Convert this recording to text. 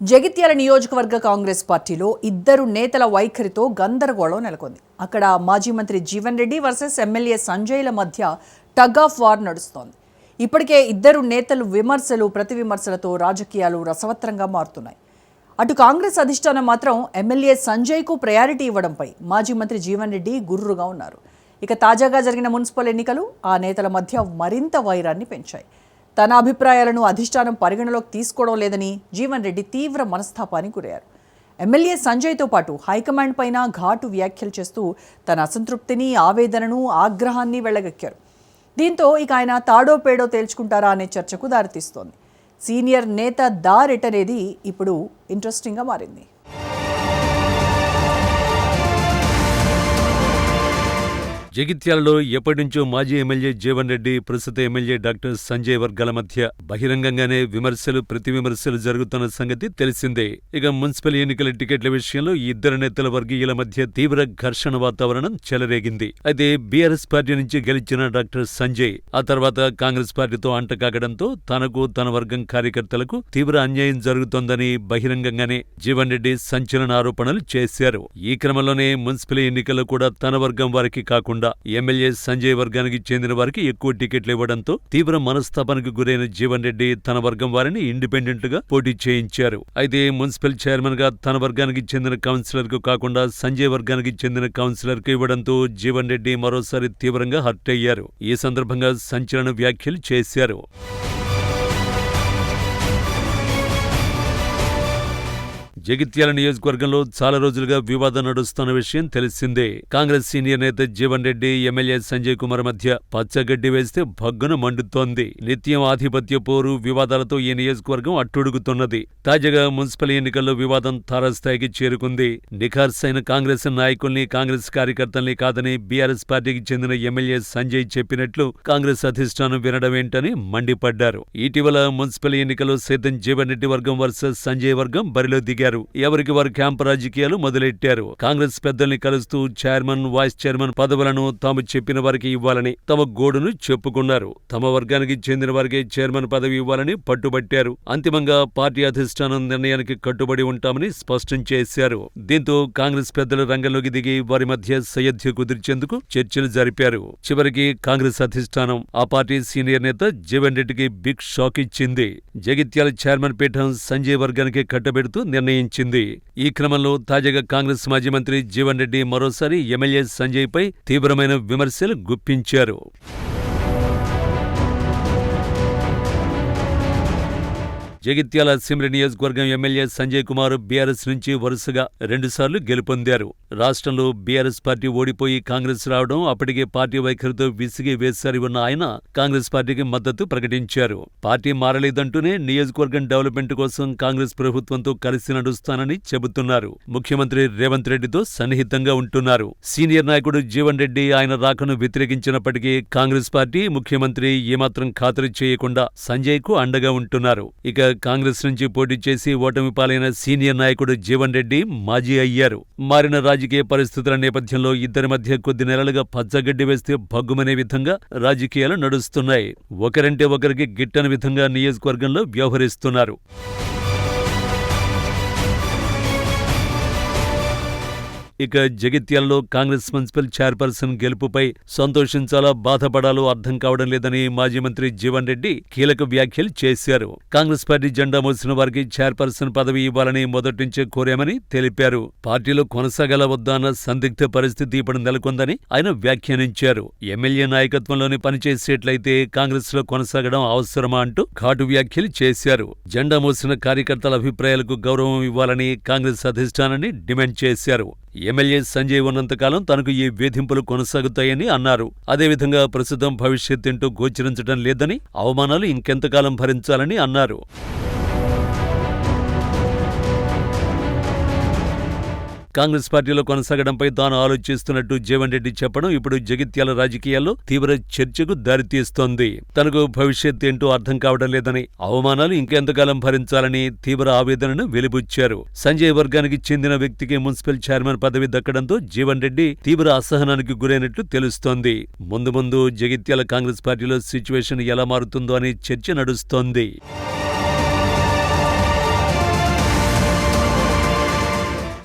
జగిత్యాల నియోజకవర్గ కాంగ్రెస్ పార్టీలో ఇద్దరు నేతల వైఖరితో గందరగోళం నెలకొంది. అక్కడ మాజీ మంత్రి జీవన్ రెడ్డి వర్సెస్ ఎమ్మెల్యే సంజయ్ల మధ్య టగ్ ఆఫ్ వార్ నడుస్తోంది. ఇప్పటికే ఇద్దరు నేతలు విమర్శలు ప్రతి విమర్శలతో రాజకీయాలు రసవత్రంగా మారుతున్నాయి. అటు కాంగ్రెస్ అధిష్టానం మాత్రం ఎమ్మెల్యే సంజయ్కు ప్రయారిటీ ఇవ్వడంపై మాజీ మంత్రి జీవన్ రెడ్డి గుర్రుగా ఉన్నారు. ఇక తాజాగా జరిగిన మున్సిపల్ ఎన్నికలు ఆ నేతల మధ్య మరింత వైరాన్ని పెంచాయి. తన అభిప్రాయాలను అధిష్టానం పరిగణలోకి తీసుకోవడం లేదని జీవన్ రెడ్డి తీవ్ర మనస్తాపానికి గురయ్యారు. ఎమ్మెల్యే సంజయ్తో పాటు హైకమాండ్ పైన ఘాటు వ్యాఖ్యలు చేస్తూ తన అసంతృప్తిని, ఆవేదనను, ఆగ్రహాన్ని వెళ్లగక్కారు. దీంతో ఇక ఆయన తాడో పేడో తేల్చుకుంటారా అనే చర్చకు దారితీస్తోంది. సీనియర్ నేత దారెటనేది ఇప్పుడు ఇంట్రెస్టింగ్గా మారింది. జగిత్యాలలో ఎప్పటి నుంచో మాజీ ఎమ్మెల్యే జీవన్ రెడ్డి, ప్రస్తుత ఎమ్మెల్యే డాక్టర్ సంజయ్ వర్గాల మధ్య బహిరంగంగానే విమర్శలు ప్రతి విమర్శలు జరుగుతున్న సంగతి తెలిసిందే. ఇక మున్సిపల్ ఎన్నికల టికెట్ల విషయంలో ఈ ఇద్దరు నేతల వర్గీయుల మధ్య తీవ్ర ఘర్షణ వాతావరణం చెలరేగింది. అయితే బీఆర్ఎస్ పార్టీ నుంచి గెలిచిన డాక్టర్ సంజయ్ ఆ తర్వాత కాంగ్రెస్ పార్టీతో అంటకాగడంతో తనకు, తన వర్గం కార్యకర్తలకు తీవ్ర అన్యాయం జరుగుతోందని బహిరంగంగానే జీవన్ రెడ్డి సంచలన ఆరోపణలు చేశారు. ఈ క్రమంలోనే మున్సిపల్ ఎన్నికల్లో కూడా తన వర్గం వారికి కాకుండా ఎమ్మెల్యే సంజయ్ వర్గానికి చెందిన వారికి ఎక్కువ టికెట్లు ఇవ్వడంతో తీవ్ర మనస్తాపానికి గురైన జీవన్ రెడ్డి తన వర్గం వారిని ఇండిపెండెంట్ గా పోటీ చేయించారు. అయితే మున్సిపల్ చైర్మన్ గా తన వర్గానికి చెందిన కౌన్సిలర్ కు కాకుండా సంజయ్ వర్గానికి చెందిన కౌన్సిలర్ కు ఇవ్వడంతో జీవన్ రెడ్డి మరోసారి తీవ్రంగా హర్ట్ అయ్యారు. ఈ సందర్భంగా సంచలన వ్యాఖ్యలు చేశారు. జగిత్యాల నియోజకవర్గంలో చాలా రోజులుగా వివాదం నడుస్తున్న విషయం తెలిసిందే. కాంగ్రెస్ సీనియర్ నేత జీవన్ రెడ్డి, ఎమ్మెల్యే సంజయ్ కుమార్ మధ్య పచ్చగడ్డి వేస్తే భగ్గున మండుతోంది. నిత్యం ఆధిపత్య పోరు, వివాదాలతో ఈ నియోజకవర్గం అట్టుడుగుతున్నది. తాజాగా మున్సిపల్ ఎన్నికల్లో వివాదం తారాస్థాయికి చేరుకుంది. నిఖార్సైన కాంగ్రెస్ నాయకుల్ని, కాంగ్రెస్ కార్యకర్తల్ని కాదని బీఆర్ఎస్ పార్టీకి చెందిన ఎమ్మెల్యే సంజయ్ చెప్పినట్లు కాంగ్రెస్ అధిష్టానం వినడమేంటని మండిపడ్డారు. ఇటీవల మున్సిపల్ ఎన్నికల్లో సైతం జీవన్ రెడ్డి వర్గం వర్సెస్ సంజయ్ వర్గం బరిలో దిగారు. ఎవరికి వారు క్యాంపు రాజకీయాలు మొదలెట్టారు. కాంగ్రెస్ పెద్దల్ని కలుస్తూ చైర్మన్, వైస్ చైర్మన్ పదవులను తాము చెప్పిన వారికి ఇవ్వాలని తమ గోడును చెప్పుకున్నారు. తమ వర్గానికి చెందిన వారికి చైర్మన్ పదవి ఇవ్వాలని పట్టుబట్టారు. అంతిమంగా పార్టీ అధిష్టానం నిర్ణయానికి కట్టుబడి ఉంటామని స్పష్టం చేశారు. దీంతో కాంగ్రెస్ పెద్దలు రంగంలోకి దిగి వారి మధ్య సయోధ్య కుదిర్చేందుకు చర్చలు జరిపారు. చివరికి కాంగ్రెస్ అధిష్టానం ఆ పార్టీ సీనియర్ నేత జీవన్ రెడ్డికి బిగ్ షాక్ ఇచ్చింది. జగిత్యాల చైర్మన్ పీఠం సంజయ్ వర్గానికి కట్టబెడుతూ నిర్ణయించింది. ఈ క్రమంలో తాజాగా కాంగ్రెస్ మాజీ మంత్రి జీవన్ రెడ్డి మరోసారి ఎమ్మెల్యే సంజయ్ పై తీవ్రమైన విమర్శలు గుప్పించారు. జగిత్యాల అసెంబ్లీ నియోజకవర్గం ఎమ్మెల్యే సంజయ్ కుమార్ బీఆర్ఎస్ నుంచి వరుసగా 2 సార్లు గెలుపొందారు. రాష్ట్రంలో బీఆర్ఎస్ పార్టీ ఓడిపోయి కాంగ్రెస్ రావడం, అప్పటికే పార్టీ వైఖరితో విసిగి వేసారి ఉన్న ఆయన కాంగ్రెస్ పార్టీకి మద్దతు ప్రకటించారు. పార్టీ మారలేదంటూనే నియోజకవర్గం డెవలప్మెంట్ కోసం కాంగ్రెస్ ప్రభుత్వంతో కలిసి నడుస్తానని చెబుతున్నారు. ముఖ్యమంత్రి రేవంత్ రెడ్డితో సన్నిహితంగా ఉంటున్నారు. సీనియర్ నాయకుడు జీవన్ రెడ్డి ఆయన రాకను వ్యతిరేకించినప్పటికీ కాంగ్రెస్ పార్టీ, ముఖ్యమంత్రి ఏమాత్రం ఖాతరు చేయకుండా సంజయ్ కు అండగా ఉంటున్నారు. ఇక కాంగ్రెస్ నుంచి పోటీ చేసి ఓటమి పాలైన సీనియర్ నాయకుడు జీవన్ రెడ్డి మాజీ అయ్యారు. మారిన రాజకీయ పరిస్థితుల నేపథ్యంలో ఇద్దరి మధ్య కొద్ది నెలలుగా పచ్చగడ్డి వేస్తే భగ్గుమనే విధంగా రాజకీయాలు నడుస్తున్నాయి. ఒకరంటే ఒకరికి గిట్టని విధంగా నియోజకవర్గంలో వ్యవహరిస్తున్నారు. ఇక జగిత్యాలలో కాంగ్రెస్ మున్సిపల్ చైర్పర్సన్ గెలుపుపై సంతోషించాలా, బాధపడాలో అర్థం కావడం లేదని మాజీ మంత్రి జీవన్ రెడ్డి కీలక వ్యాఖ్యలు చేశారు. కాంగ్రెస్ పార్టీ జెండా మోసిన వారికి చైర్పర్సన్ పదవి ఇవ్వాలని మొదటించే కోరామని తెలిపారు. పార్టీలో కొనసాగల వద్దా అన్న సందిగ్ధ పరిస్థితి ఇప్పుడు నెలకొందని ఆయన వ్యాఖ్యానించారు. ఎమ్మెల్యే నాయకత్వంలోనే పనిచేసేట్లయితే కాంగ్రెస్ లో కొనసాగడం అవసరమా అంటూ ఘాటు వ్యాఖ్యలు చేశారు. జెండా మోసిన కార్యకర్తల అభిప్రాయాలకు గౌరవం ఇవ్వాలని కాంగ్రెస్ అధిష్టానాన్ని డిమాండ్ చేశారు. ఎమ్మెల్యే సంజయ్ ఉన్నంతకాలం తనకు ఈ వేధింపులు కొనసాగుతాయని అన్నారు. అదేవిధంగా ప్రస్తుతం భవిష్యత్తేంటో గోచరించడం లేదని, అవమానాలు ఇంకెంతకాలం భరించాలని అన్నారు. కాంగ్రెస్ పార్టీలో కొనసాగడంపై తాను ఆలోచిస్తున్నట్టు జీవన్ రెడ్డి చెప్పడం ఇప్పుడు జగిత్యాల రాజకీయాల్లో తీవ్ర చర్చకు దారితీస్తోంది. తనకు భవిష్యత్ ఏంటో అర్థం కావడం లేదని, అవమానాలు ఇంకెంతకాలం భరించాలని తీవ్ర ఆవేదనను వెలిబుచ్చారు. సంజయ్ వర్గానికి చెందిన వ్యక్తికి మున్సిపల్ చైర్మన్ పదవి దక్కడంతో జీవన్ రెడ్డి తీవ్ర అసహనానికి గురైనట్లు తెలుస్తోంది. ముందు ముందు జగిత్యాల కాంగ్రెస్ పార్టీలో సిచ్యువేషన్ ఎలా మారుతుందో అనే చర్చ నడుస్తోంది.